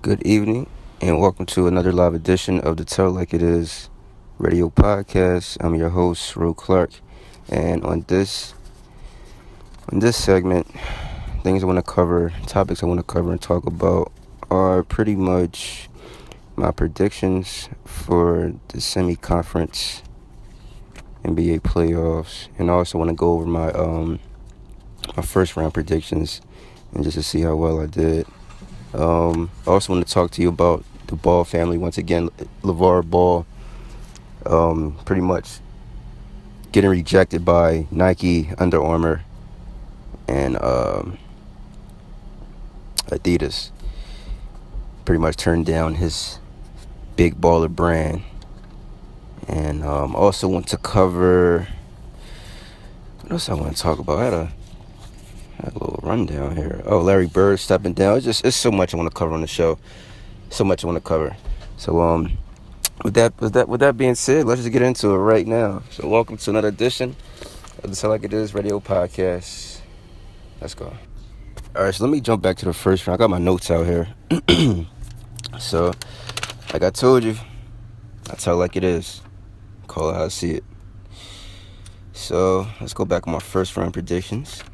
Good evening, and welcome to another live edition of the Tell Like It Is radio podcast. I'm your host, Ro Clark, and on this segment, topics I want to cover and talk about are pretty much my predictions for the semi-conference NBA playoffs, and I also want to go over my first round predictions and just to see how well I did. I also want to talk to you about the Ball family once again. LaVar Ball, pretty much getting rejected by Nike, Under Armour, and Adidas. Pretty much turned down his big baller brand. And also want to cover. What else I want to talk about? I had a little rundown here. Oh, Larry Bird stepping down. It's so much I want to cover on the show. So much I want to cover. So with that being said, let's just get into it right now. So welcome to another edition of the Tell Like It Is radio podcast. Let's go. All right, so let me jump back to the first round. I got my notes out here. So, like I told you, I tell like it is. Call it how I see it. So let's go back on my first round predictions.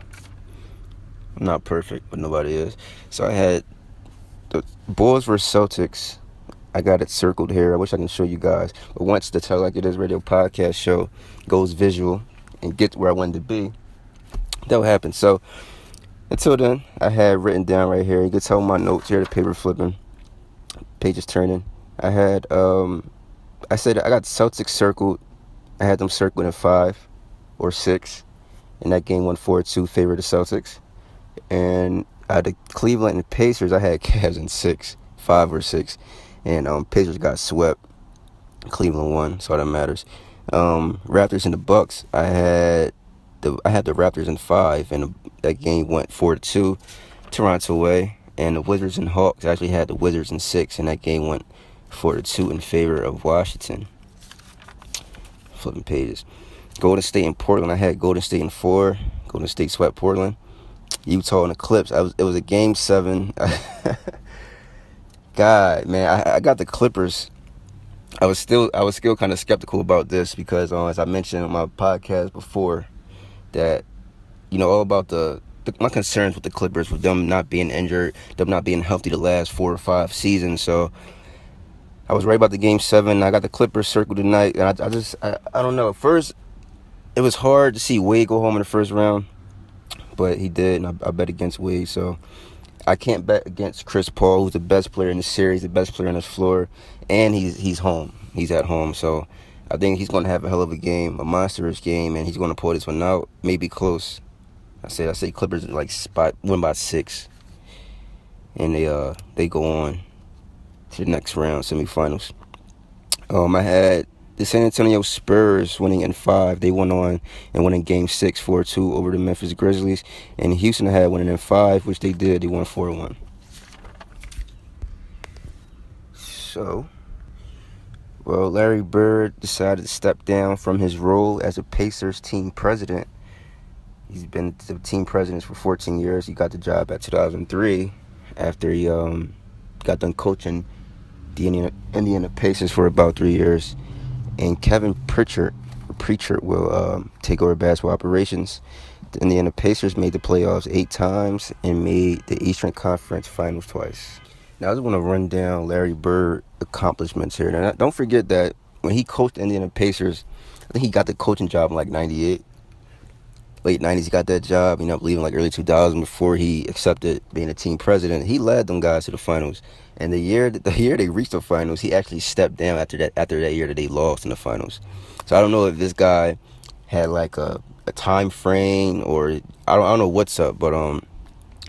I'm not perfect, but nobody is. So I had the Bulls versus Celtics. I got it circled here. I wish I can show you guys. But once the Tell Like It Is radio podcast show goes visual and gets where I wanted to be, that will happen. So until then, I had written down right here. You can tell my notes here, the paper flipping, pages turning. I had, I said I got Celtics circled. I had them circled in 5 or 6. And that game went 4-2, favor the Celtics. And the Cleveland and Pacers, I had Cavs in 6, 5 or 6. And Pacers got swept. Cleveland won, so that matters. Raptors and the Bucks, I had the Raptors in 5, and that game went 4-2, Toronto way. And the Wizards and Hawks, I actually had the Wizards in 6, and that game went 4-2 in favor of Washington. Flipping pages. Golden State and Portland, I had Golden State in 4. Golden State swept Portland. Utah and the Clips, it was a game 7. God, man, I got the Clippers. I was still kind of skeptical about this because, as I mentioned on my podcast before, that all about my concerns with the Clippers, with them not being injured, them not being healthy the last 4 or 5 seasons. So I was right about the game 7. I got the Clippers circled tonight, and I don't know. At first, it was hard to see Wade go home in the first round, but he did, and I bet against Wade. So I can't bet against Chris Paul, who's the best player in the series, the best player on this floor, and he's home. He's at home, so I think he's going to have a hell of a game, a monstrous game, and he's going to pull this one out. Maybe close. I say Clippers win by 6, and they go on to the next round, semifinals. I had the San Antonio Spurs winning in 5. They went on and won in Game 6, 4-2 over the Memphis Grizzlies. And Houston had winning in 5, which they did. They won 4-1. So, Larry Bird decided to step down from his role as a Pacers team president. He's been the team president for 14 years. He got the job at 2003 after he got done coaching the Indiana Pacers for about 3 years. And Kevin Pritchard will take over basketball operations. The Indiana Pacers made the playoffs 8 times and made the Eastern Conference Finals twice. Now I just want to run down Larry Bird accomplishments here. Now, don't forget that when he coached the Indiana Pacers, I think he got the coaching job in 98. Late 90s, he got that job. I believe in early 2000 before he accepted being a team president. He led them guys to the finals. And the year they reached the finals, he actually stepped down after that year that they lost in the finals. So I don't know if this guy had a time frame or I don't know what's up, but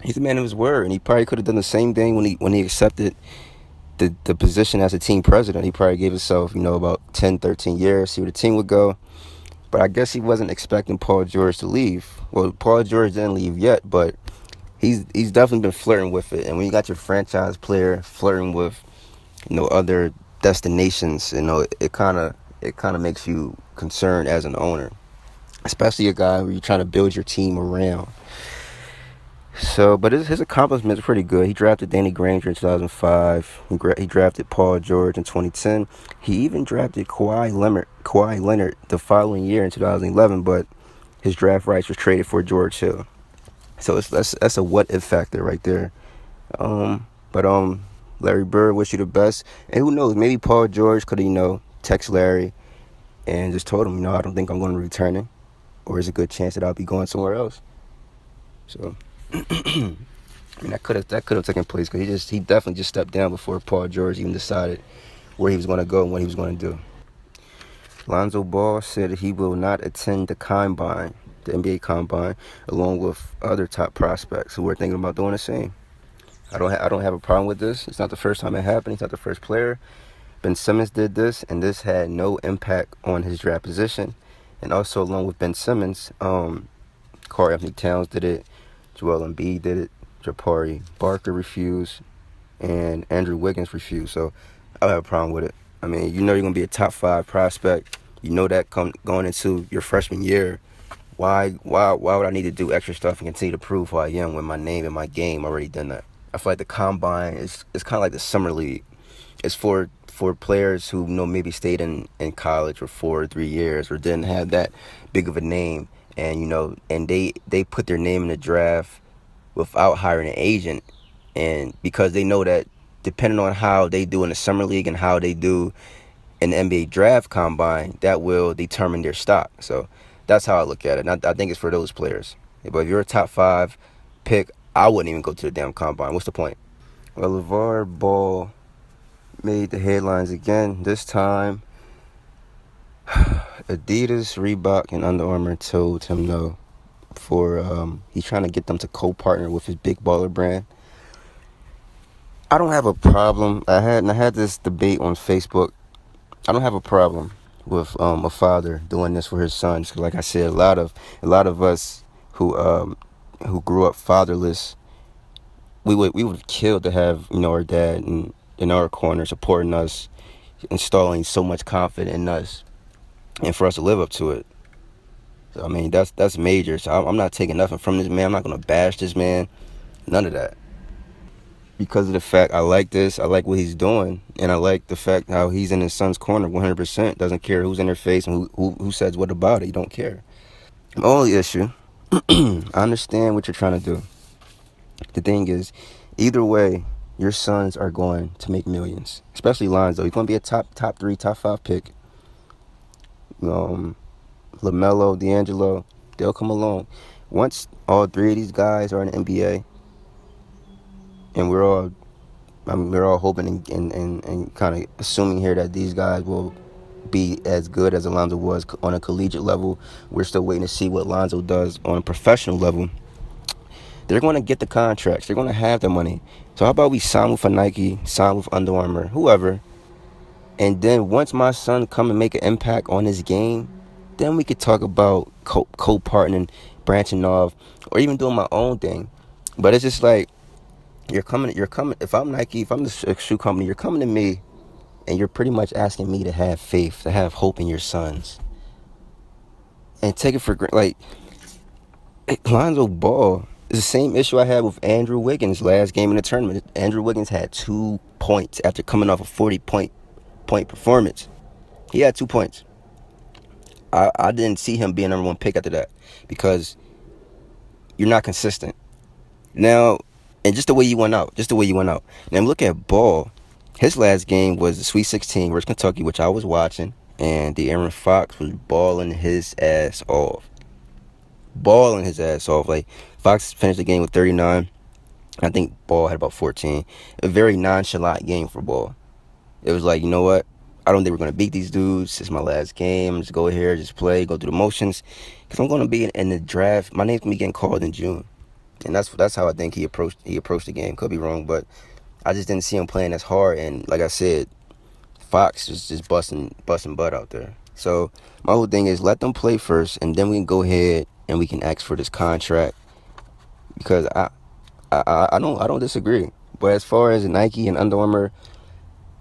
he's a man of his word, and he probably could have done the same thing when he accepted the position as a team president. He probably gave himself about 10, 13 years, see where the team would go. But I guess he wasn't expecting Paul George to leave. Well, Paul George didn't leave yet, but he's definitely been flirting with it. And when you got your franchise player flirting with, other destinations, it kind of makes you concerned as an owner, especially a guy where you're trying to build your team around. So, but his accomplishments are pretty good. He drafted Danny Granger in 2005. He drafted Paul George in 2010. He even drafted Kawhi Leonard the following year in 2011, but his draft rights was traded for George Hill. So that's a what if factor right there. But Larry Bird, wish you the best. And who knows, maybe Paul George could have, text Larry and just told him, I don't think I'm going to return it, or there's a good chance that I'll be going somewhere else. So I mean, that could have taken place, because he definitely just stepped down before Paul George even decided where he was going to go and what he was going to do. Lonzo Ball said that he will not attend the combine, the NBA combine, along with other top prospects who are thinking about doing the same. I don't have a problem with this. It's not the first time it happened. He's not the first player. Ben Simmons did this, and this had no impact on his draft position. And also, along with Ben Simmons, Karl Anthony Towns did it, Joel Embiid did it, Jabari Parker refused, and Andrew Wiggins refused. So I don't have a problem with it. I mean, you're going to be a top 5 prospect. You know that going into your freshman year. Why would I need to do extra stuff and continue to prove who I am when my name and my game already done that? I feel like the combine is kind of like the summer league. It's for players who maybe stayed in college for 4 or 3 years, or didn't have that big of a name, and and they put their name in the draft without hiring an agent, and because they know that depending on how they do in the summer league and how they do in the NBA draft combine, that will determine their stock. So that's how I look at it. And I think it's for those players. But if you're a top 5 pick, I wouldn't even go to the damn combine. What's the point? Well, LaVar Ball made the headlines again. This time, Adidas, Reebok, and Under Armour told him no. He's trying to get them to co-partner with his Big Baller brand. I don't have a problem. I had this debate on Facebook. I don't have a problem with a father doing this for his sons. Cause like I said, a lot of us who grew up fatherless, we would have killed to have our dad in our corner supporting us, installing so much confidence in us, and for us to live up to it. So, I mean, that's major. So I'm not taking nothing from this man. I'm not gonna bash this man. None of that. Because of the fact I like this, I like what he's doing, and I like the fact how he's in his son's corner 100%. Doesn't care who's in their face and who says what about it. He don't care. The only issue, I understand what you're trying to do. The thing is, either way, your sons are going to make millions. Especially Lonzo. He's going to be a top 3, top 5 pick. LaMelo, D'Angelo, they'll come along. Once all 3 of these guys are in the NBA, and we're all hoping and kind of assuming here that these guys will be as good as Lonzo was on a collegiate level. We're still waiting to see what Lonzo does on a professional level. They're going to get the contracts. They're going to have the money. So how about we sign with a Nike, sign with Under Armour, whoever, and then once my son come and make an impact on his game, then we could talk about co-partnering, branching off, or even doing my own thing. But it's just like, you're coming. If I'm Nike, if I'm the shoe company, you're coming to me, and you're pretty much asking me to have faith, to have hope in your sons, and take it for granted. Like, Lonzo Ball is the same issue I had with Andrew Wiggins last game in the tournament. Andrew Wiggins had 2 points after coming off a 40-point performance. He had 2 points. I didn't see him being number 1 pick after that, because you're not consistent. Now, and just the way you went out. Now look at Ball. His last game was the Sweet 16 versus Kentucky, which I was watching, and De'Aaron Fox was balling his ass off. Like, Fox finished the game with 39. I think Ball had about 14. A very nonchalant game for Ball. It was like, you know what? I don't think we're going to beat these dudes. It's my last game. Just go here, just play, go through the motions. Because I'm going to be in the draft. My name's going to be getting called in June. And that's how I think he approached the game. Could be wrong, but I just didn't see him playing as hard. And like I said, Fox is just busting butt out there. So my whole thing is, let them play first, and then we can go ahead and we can ask for this contract. Because I don't disagree. But as far as Nike and Under Armour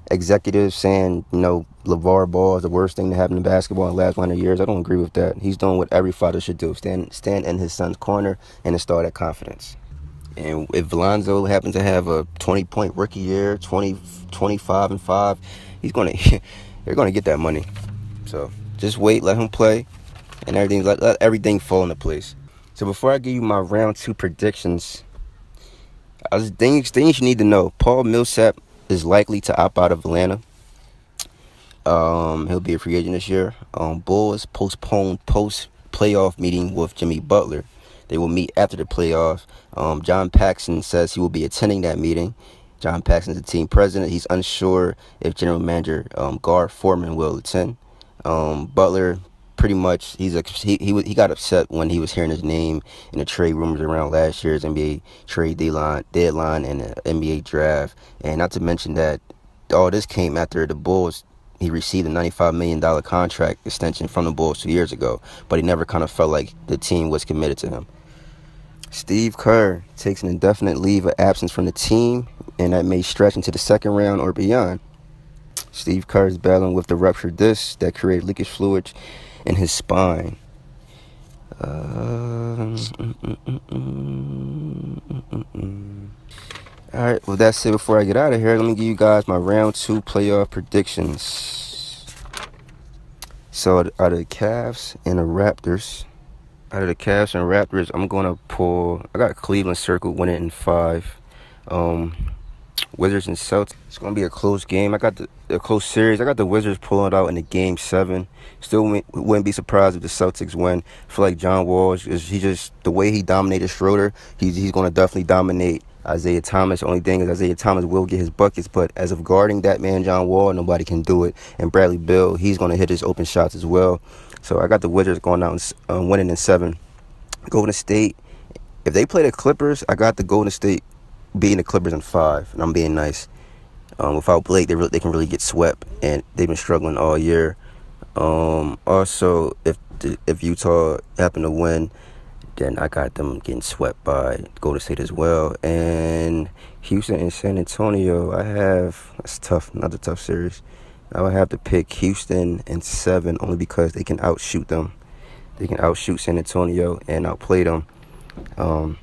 executives saying, LaVar Ball is the worst thing to happen in basketball in the last 100 years, I don't agree with that. He's doing what every father should do. Stand in his son's corner and install that confidence. And if Lonzo happens to have a 20-point rookie year, 25 and 5, he's gonna they're gonna get that money. So just wait, let him play, and let everything fall into place. So before I give you my round 2 predictions, things you need to know. Paul Millsap is likely to opt out of Atlanta. He'll be a free agent this year. Bulls postponed post-playoff meeting with Jimmy Butler. They will meet after the playoffs. John Paxson says he will be attending that meeting. John Paxson is the team president. He's unsure if general manager Gar Forman will attend. Butler, pretty much, he got upset when he was hearing his name in the trade rumors around last year's NBA trade deadline and the NBA draft. And not to mention that all this came after the Bulls. He received a $95 million contract extension from the Bulls 2 years ago, but he never kind of felt like the team was committed to him. Steve Kerr takes an indefinite leave of absence from the team, and that may stretch into the second round or beyond. Steve Kerr is battling with the ruptured disc that created leakage fluid in his spine. Alright, well, that's it. Before I get out of here, let me give you guys my round 2 playoff predictions. So, out of the Cavs and the Raptors, I'm going to pull. I got Cleveland circled, winning in 5. Wizards and Celtics. It's going to be a close game. I got a close series. I got the Wizards pulling it out in the game 7. Still wouldn't be surprised if the Celtics win. I feel like John Wall, the way he dominated Schroeder, he's going to definitely dominate Isaiah Thomas. The only thing is Isaiah Thomas will get his buckets, but as of guarding that man, John Wall, nobody can do it. And Bradley Beal, he's going to hit his open shots as well. So I got the Wizards going out and winning in 7. Golden State, if they play the Clippers, I got the Golden State beating the Clippers in 5, and I'm being nice. Without Blake, they can really get swept, and they've been struggling all year. Also, if Utah happen to win, then I got them getting swept by Golden State as well. And Houston and San Antonio, that's tough, another tough series. I would have to pick Houston in 7 only because they can outshoot them. They can outshoot San Antonio and outplay them. The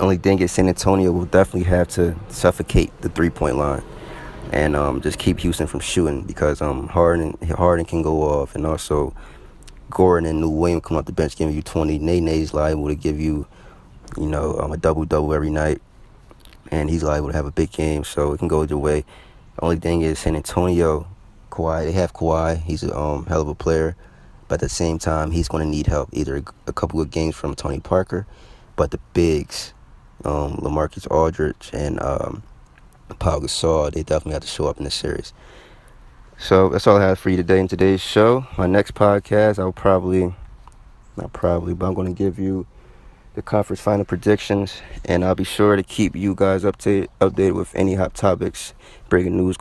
only thing is San Antonio will definitely have to suffocate the 3-point line and just keep Houston from shooting because Harden can go off, and also Gordon and Lou Williams come off the bench giving you 20. Nene's liable to give you, a double-double every night, and he's liable to have a big game, so it can go either way. The only thing is San Antonio, they have Kawhi. He's a hell of a player, but at the same time, he's going to need help, either a couple of games from Tony Parker, but the bigs, LaMarcus Aldridge and Pau Gasol, they definitely have to show up in this series. So that's all I have for you today in today's show. My next podcast, but I'm going to give you the conference final predictions, and I'll be sure to keep you guys updated with any hot topics, breaking news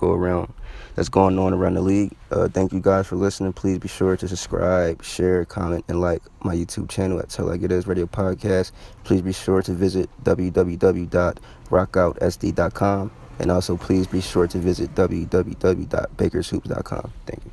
that's going on around the league. Thank you guys for listening. Please be sure to subscribe, share, comment, and like my YouTube channel at Tell Like It Is Radio Podcast. Please be sure to visit www.rockoutsd.com, and also please be sure to visit www.bakershoops.com. Thank you.